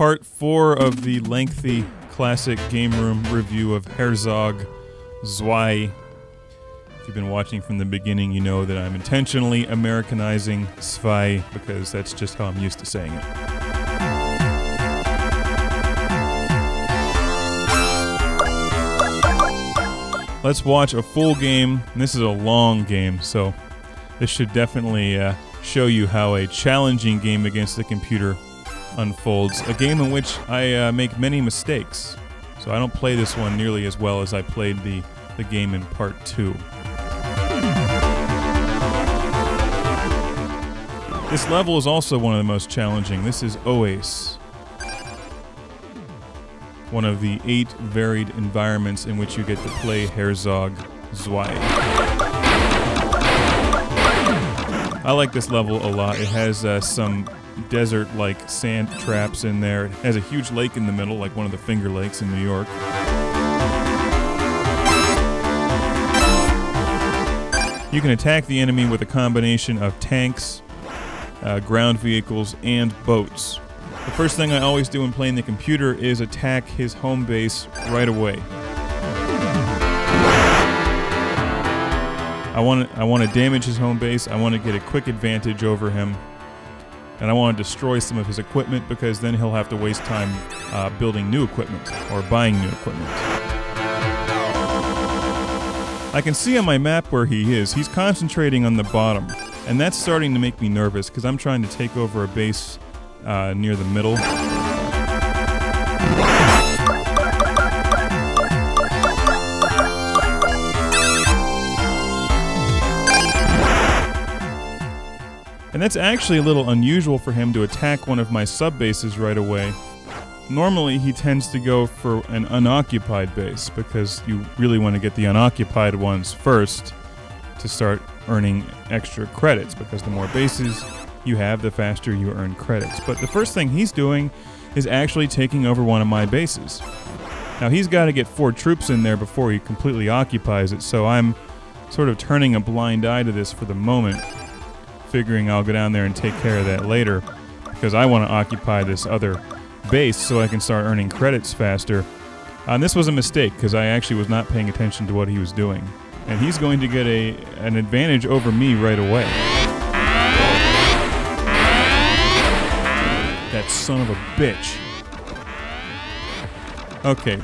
part 4 of the lengthy classic game room review of Herzog Zwei. If you've been watching from the beginning, you know that I'm intentionally Americanizing Zwei because that's just how I'm used to saying it. Let's watch a full game. This is a long game, so this should definitely show you how a challenging game against the computer unfolds. A game in which I make many mistakes, so I don't play this one nearly as well as I played the game in part 2. This level is also one of the most challenging. This is Oase, one of the 8 varied environments in which you get to play Herzog Zwei. I like this level a lot. It has some desert-like sand traps in there. It has a huge lake in the middle, like one of the Finger Lakes in New York. You can attack the enemy with a combination of tanks, ground vehicles, and boats. The first thing I always do when playing the computer is attack his home base right away. I want to damage his home base. I want to get a quick advantage over him, and I want to destroy some of his equipment because then he'll have to waste time building new equipment or buying new equipment. I can see on my map where he is. He's concentrating on the bottom, and that's starting to make me nervous because I'm trying to take over a base near the middle. And that's actually a little unusual for him to attack one of my sub-bases right away. Normally he tends to go for an unoccupied base because you really want to get the unoccupied ones first to start earning extra credits, because the more bases you have, the faster you earn credits. But the first thing he's doing is actually taking over one of my bases. Now he's got to get 4 troops in there before he completely occupies it, so I'm sort of turning a blind eye to this for the moment, figuring I'll go down there and take care of that later, because I want to occupy this other base so I can start earning credits faster. And this was a mistake, because I actually was not paying attention to what he was doing. And he's going to get an advantage over me right away. That son of a bitch. Okay.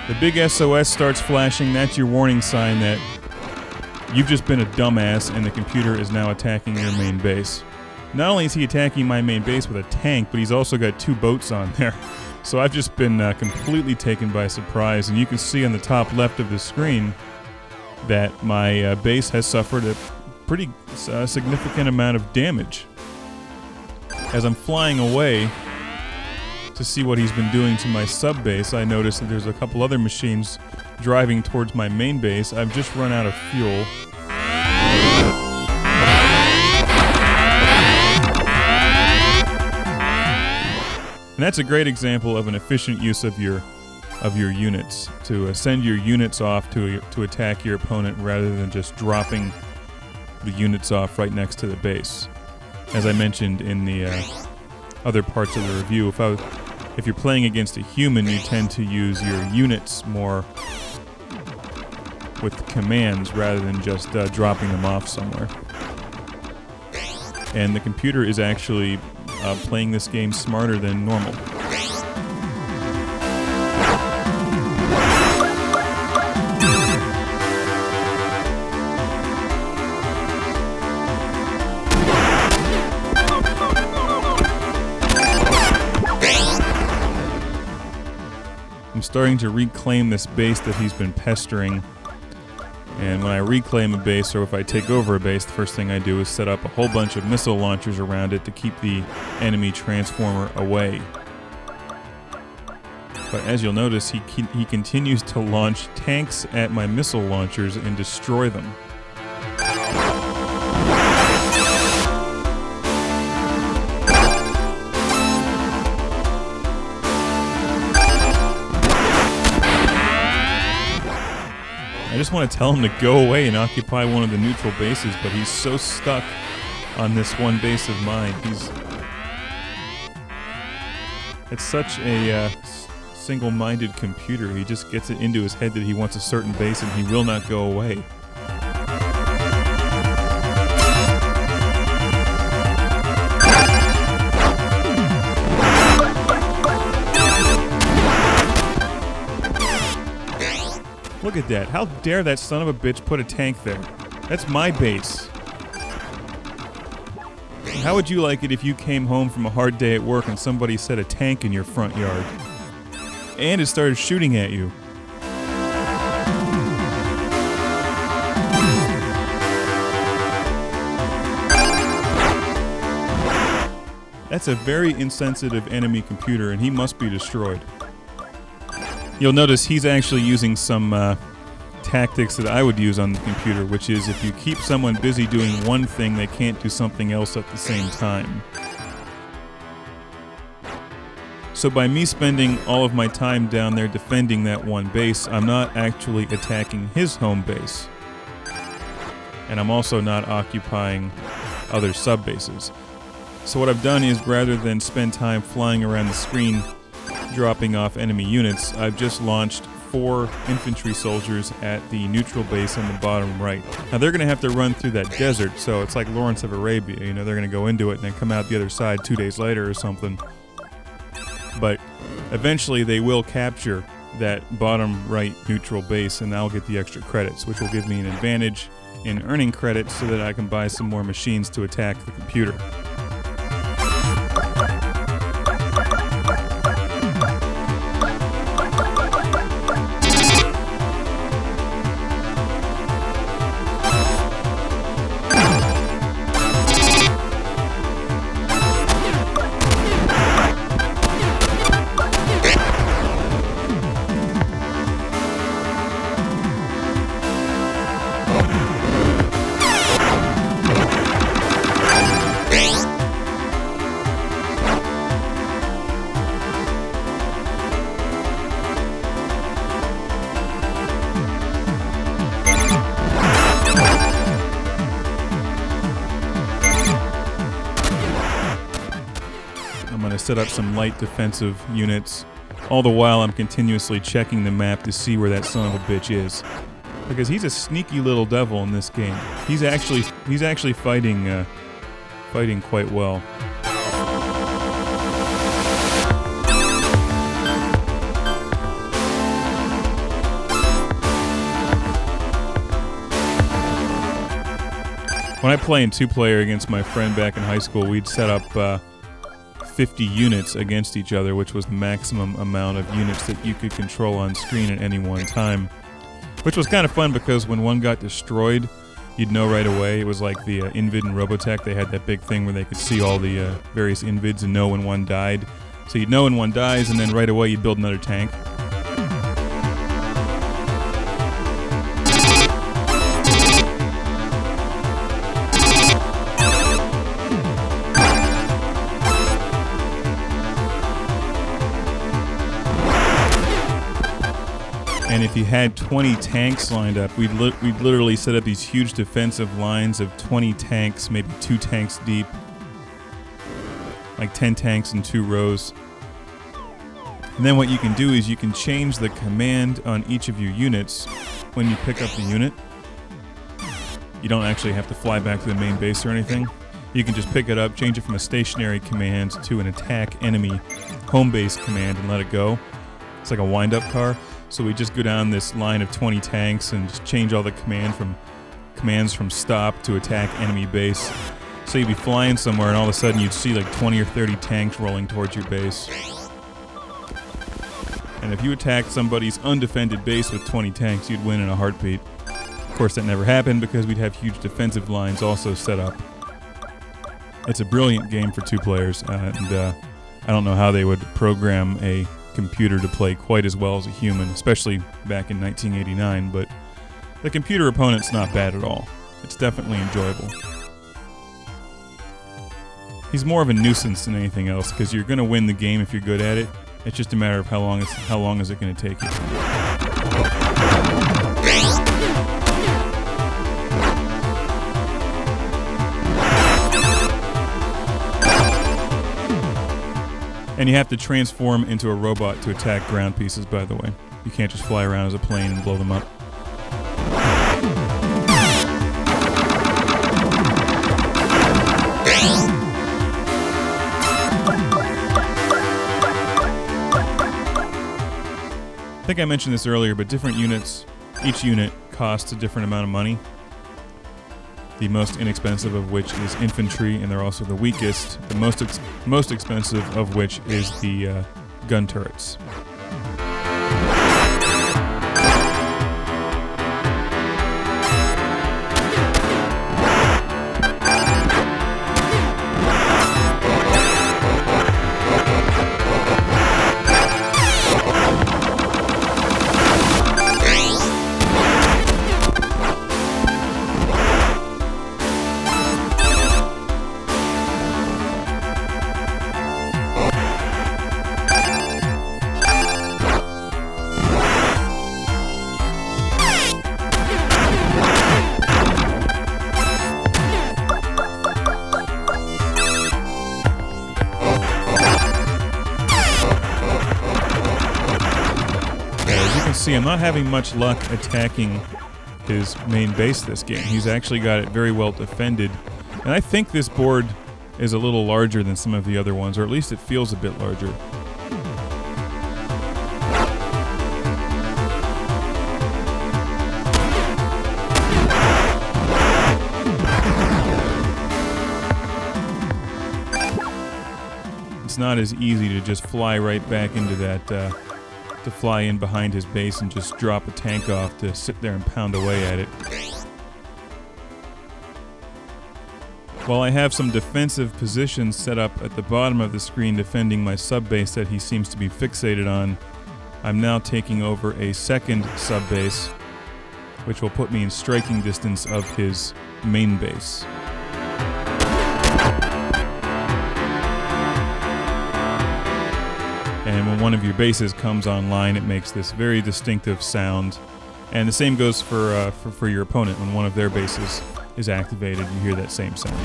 The big SOS starts flashing. That's your warning sign that you've just been a dumbass and the computer is now attacking your main base. Not only is he attacking my main base with a tank, but he's also got 2 boats on there. So I've just been completely taken by surprise, and you can see on the top left of the screen that my base has suffered a pretty significant amount of damage. As I'm flying away to see what he's been doing to my sub-base, I notice that there's a couple other machines driving towards my main base. I've just run out of fuel. And that's a great example of an efficient use of your units, to send your units off to attack your opponent rather than just dropping the units off right next to the base. As I mentioned in the other parts of the review, if you're playing against a human, you tend to use your units more with commands rather than just dropping them off somewhere. And the computer is actually playing this game smarter than normal. I'm starting to reclaim this base that he's been pestering. And when I reclaim a base, or if I take over a base, the first thing I do is set up a whole bunch of missile launchers around it to keep the enemy transformer away. But as you'll notice, he continues to launch tanks at my missile launchers and destroy them. I just want to tell him to go away and occupy one of the neutral bases, but he's so stuck on this one base of mine. It's such a single-minded computer. He just gets it into his head that he wants a certain base and he will not go away. Look at that. How dare that son of a bitch put a tank there? That's my base. How would you like it if you came home from a hard day at work and somebody set a tank in your front yard? And it started shooting at you. That's a very insensitive enemy computer, and he must be destroyed. You'll notice he's actually using some tactics that I would use on the computer, which is if you keep someone busy doing one thing, they can't do something else at the same time. So by me spending all of my time down there defending that one base, I'm not actually attacking his home base. And I'm also not occupying other sub-bases. So what I've done is, rather than spend time flying around the screen dropping off enemy units, I've just launched 4 infantry soldiers at the neutral base on the bottom right. Now they're going to have to run through that desert, so it's like Lawrence of Arabia. You know, they're going to go into it and then come out the other side 2 days later or something. But eventually they will capture that bottom right neutral base, and I'll get the extra credits, which will give me an advantage in earning credits so that I can buy some more machines to attack the computer. Set up some light defensive units. All the while I'm continuously checking the map to see where that son of a bitch is, because he's a sneaky little devil in this game. He's actually fighting quite well. When I play in 2-player against my friend back in high school, we'd set up 50 units against each other, which was the maximum amount of units that you could control on screen at any one time. Which was kind of fun, because when one got destroyed, you'd know right away. It was like the Invid and Robotech. They had that big thing where they could see all the various Invids and know when one died. So you'd know when one dies, and then right away you'd build another tank. And if you had 20 tanks lined up, we'd literally set up these huge defensive lines of 20 tanks, maybe 2 tanks deep. Like 10 tanks in 2 rows. And then what you can do is you can change the command on each of your units when you pick up the unit. You don't actually have to fly back to the main base or anything. You can just pick it up, change it from a stationary command to an attack enemy home base command and let it go. It's like a wind-up car. So we just go down this line of 20 tanks and just change all the commands from stop to attack enemy base. So you'd be flying somewhere and all of a sudden you'd see like 20 or 30 tanks rolling towards your base. And if you attacked somebody's undefended base with 20 tanks, you'd win in a heartbeat. Of course that never happened because we'd have huge defensive lines also set up. It's a brilliant game for 2 players, and I don't know how they would program a computer to play quite as well as a human, especially back in 1989, but the computer opponent's not bad at all. It's definitely enjoyable. He's more of a nuisance than anything else, because you're going to win the game if you're good at it. It's just a matter of how long is it going to take you. And you have to transform into a robot to attack ground pieces, by the way. You can't just fly around as a plane and blow them up. I think I mentioned this earlier, but different units, each unit costs a different amount of money. The most inexpensive of which is infantry, and they're also the weakest. The most expensive of which is the gun turrets. See, I'm not having much luck attacking his main base this game. He's actually got it very well defended. And I think this board is a little larger than some of the other ones, or at least it feels a bit larger. It's not as easy to just fly right back into that to fly in behind his base and just drop a tank off to sit there and pound away at it. While I have some defensive positions set up at the bottom of the screen defending my sub-base that he seems to be fixated on, I'm now taking over a second sub-base, which will put me in striking distance of his main base. And when one of your bases comes online, it makes this very distinctive sound. And the same goes for your opponent. When one of their bases is activated, you hear that same sound.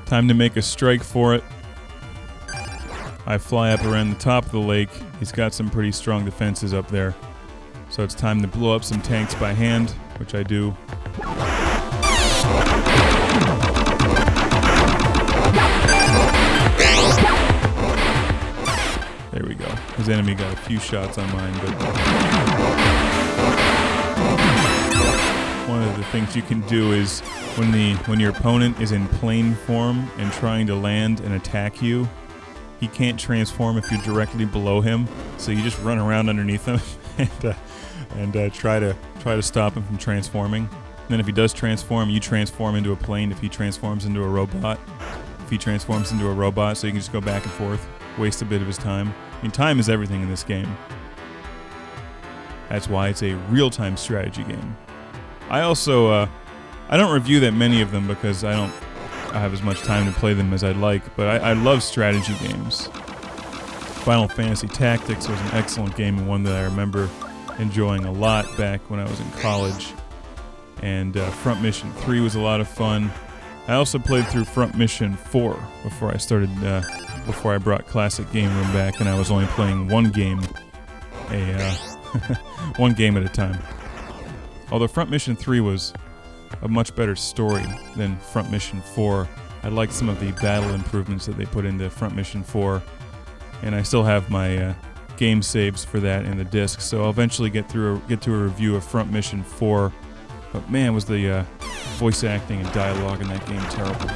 Time to make a strike for it. I fly up around the top of the lake. He's got some pretty strong defenses up there. So it's time to blow up some tanks by hand, which I do. There we go. His enemy got a few shots on mine, but one of the things you can do is when your opponent is in plane form and trying to land and attack you, he can't transform if you're directly below him. So you just run around underneath him and try to stop him from transforming. And then if he does transform, you transform into a plane. If he transforms into a robot, so you can just go back and forth, waste a bit of his time. I mean, time is everything in this game. That's why it's a real-time strategy game. I also I don't review that many of them because I have as much time to play them as I'd like, but I love strategy games. Final Fantasy Tactics was an excellent game and one that I remember enjoying a lot back when I was in college. And Front Mission 3 was a lot of fun. I also played through Front Mission 4 before I brought Classic Game Room back, and I was only playing one game one game at a time. Although Front Mission 3 was a much better story than Front Mission 4. I liked some of the battle improvements that they put into Front Mission 4, and I still have my game saves for that in the disc, so I'll eventually get to a review of Front Mission 4. But man, was the voice acting and dialogue in that game terrible.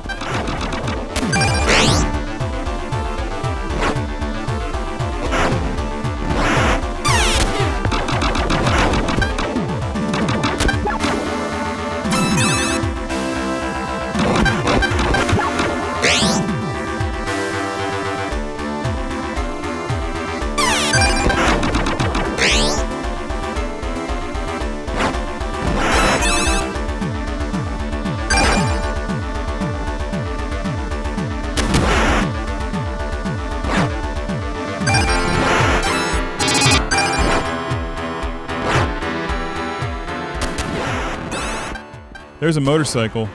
There's a motorcycle.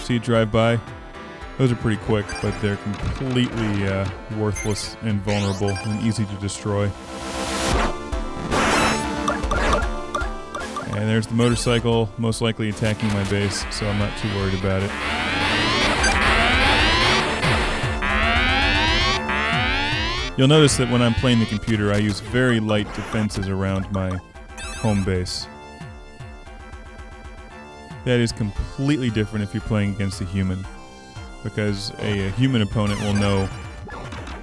See it drive by? Those are pretty quick, but they're completely worthless and vulnerable and easy to destroy. And there's the motorcycle, most likely attacking my base, so I'm not too worried about it. You'll notice that when I'm playing the computer, I use very light defenses around my home base. That is completely different if you're playing against a human, because a human opponent will know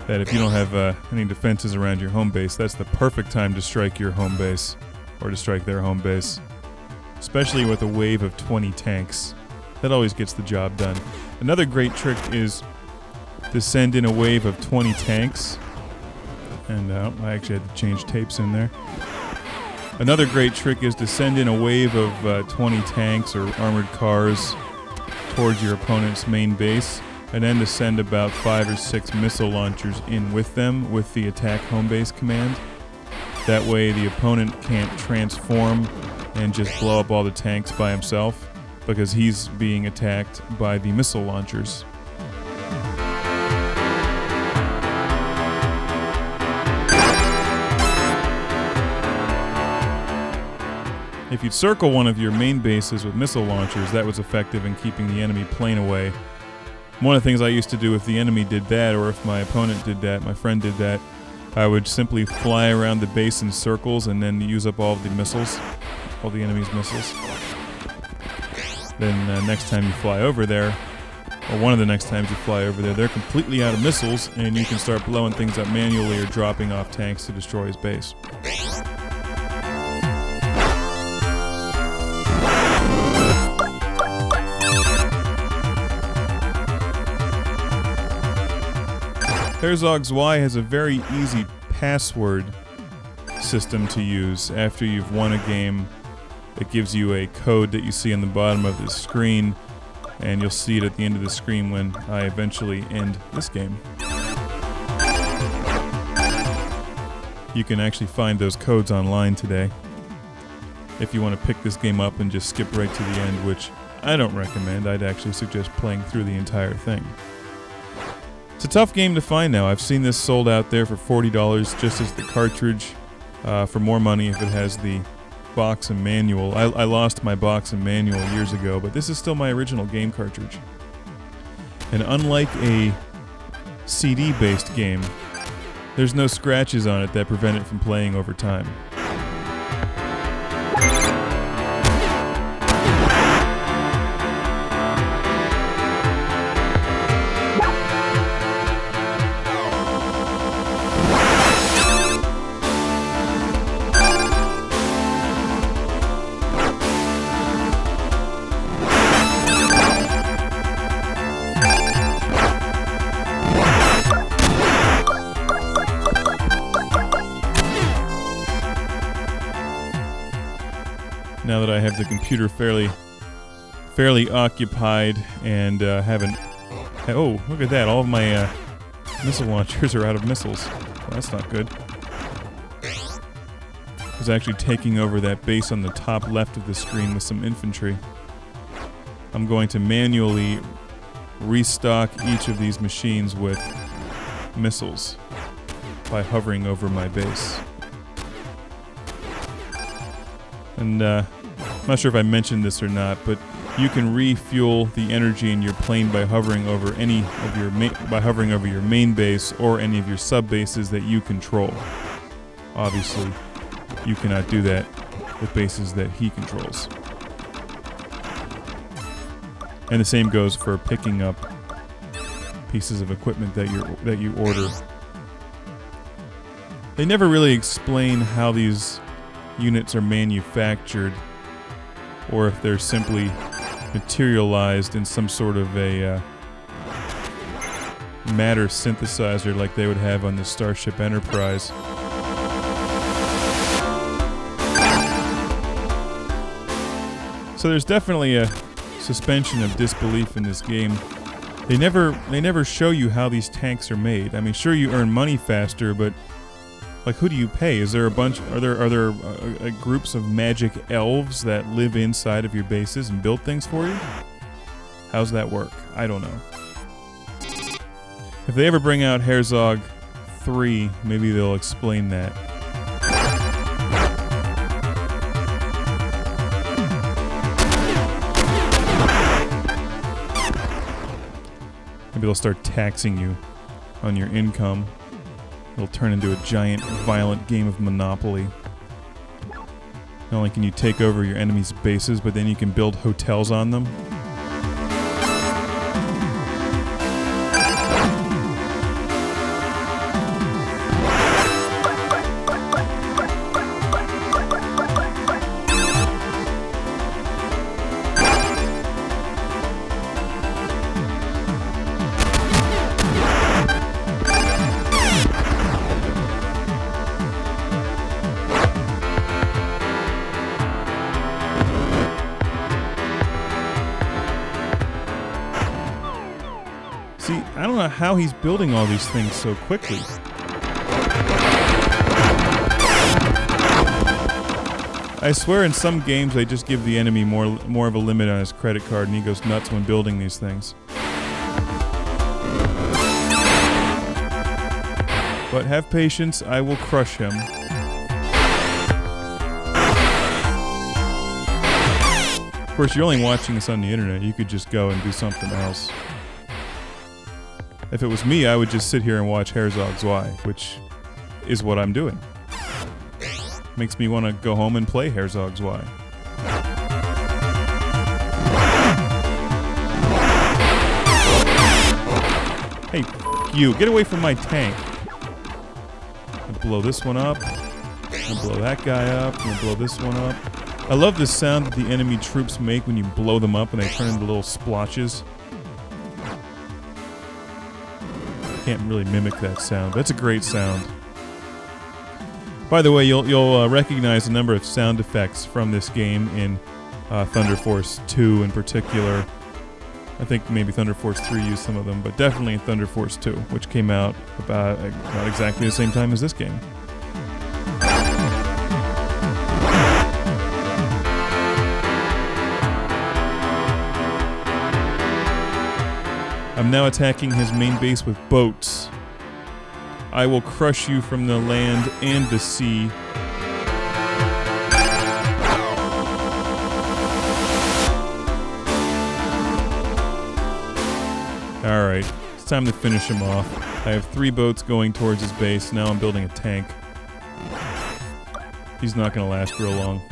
that if you don't have any defenses around your home base, that's the perfect time to strike your home base, or to strike their home base. Especially with a wave of 20 tanks. That always gets the job done. Another great trick is to send in a wave of 20 tanks. And I actually had to change tapes in there. Another great trick is to send in a wave of 20 tanks or armored cars towards your opponent's main base, and then to send about 5 or 6 missile launchers in with them with the attack home base command. That way the opponent can't transform and just blow up all the tanks by himself, because he's being attacked by the missile launchers. If you'd circle one of your main bases with missile launchers, that was effective in keeping the enemy plane away. One of the things I used to do if the enemy did that, or if my opponent did that, my friend did that, I would simply fly around the base in circles and then use up all of the missiles, all the enemy's missiles. Then next time you fly over there, or one of the next times you fly over there, they're completely out of missiles, and you can start blowing things up manually or dropping off tanks to destroy his base. Herzog Zwei has a very easy password system to use. After you've won a game, it gives you a code that you see on the bottom of the screen, and you'll see it at the end of the screen when I eventually end this game. You can actually find those codes online today if you want to pick this game up and just skip right to the end, which I don't recommend. I'd actually suggest playing through the entire thing. It's a tough game to find now. I've seen this sold out there for $40 just as the cartridge, for more money if it has the box and manual. I lost my box and manual years ago, but this is still my original game cartridge. And unlike a CD-based game, there's no scratches on it that prevent it from playing over time. Now that I have the computer fairly occupied and haven't... Oh, look at that. All of my missile launchers are out of missiles. Well, that's not good. I was actually taking over that base on the top left of the screen with some infantry. I'm going to manually restock each of these machines with missiles by hovering over my base. And I'm not sure if I mentioned this or not, but you can refuel the energy in your plane by hovering over your main base or any of your sub bases that you control. Obviously, you cannot do that with bases that he controls. And the same goes for picking up pieces of equipment that you order. They never really explain how these units are manufactured, or if they're simply materialized in some sort of a matter synthesizer like they would have on the Starship Enterprise. So there's definitely a suspension of disbelief in this game. They never show you how these tanks are made. I mean, sure, you earn money faster, but Like, who do you pay? Is there a bunch? Are there groups of magic elves that live inside of your bases and build things for you? How's that work? I don't know. If they ever bring out Herzog 3, maybe they'll explain that. Maybe they'll start taxing you on your income. It'll turn into a giant, violent game of Monopoly. Not only can you take over your enemies' bases, but then you can build hotels on them. I don't know how he's building all these things so quickly. I swear in some games they just give the enemy more of a limit on his credit card and he goes nuts when building these things. But have patience, I will crush him. Of course, you're only watching this on the internet. You could just go and do something else. If it was me, I would just sit here and watch Herzog Zwei, which is what I'm doing. Makes me want to go home and play Herzog Zwei. Hey, you, get away from my tank. I'm gonna blow this one up. I'm gonna blow that guy up. I'm gonna blow this one up. I love the sound that the enemy troops make when you blow them up and they turn into little splotches. Can't really mimic that sound. That's a great sound. By the way, you'll recognize a number of sound effects from this game in Thunder Force 2 in particular. I think maybe Thunder Force 3 used some of them, but definitely in Thunder Force 2, which came out about not exactly the same time as this game. I'm now attacking his main base with boats. I will crush you from the land and the sea. Alright, it's time to finish him off. I have 3 boats going towards his base. Now I'm building a tank. He's not going to last real long.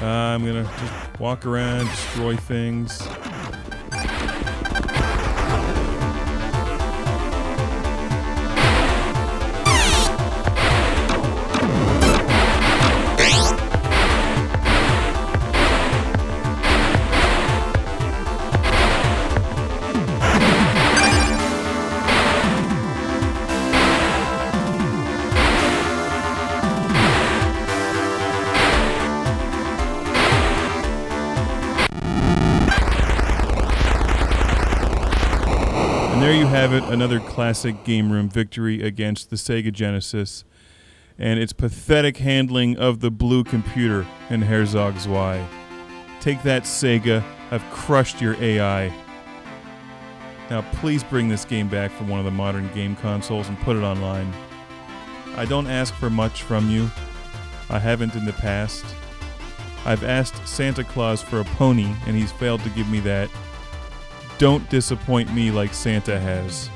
I'm gonna just walk around, destroy things. There you have it, another classic game room victory against the Sega Genesis and its pathetic handling of the blue computer in Herzog Zwei. Take that, Sega. I've crushed your AI. Now please bring this game back from one of the modern game consoles and put it online. I don't ask for much from you. I haven't in the past. I've asked Santa Claus for a pony and he's failed to give me that. Don't disappoint me like Santa has.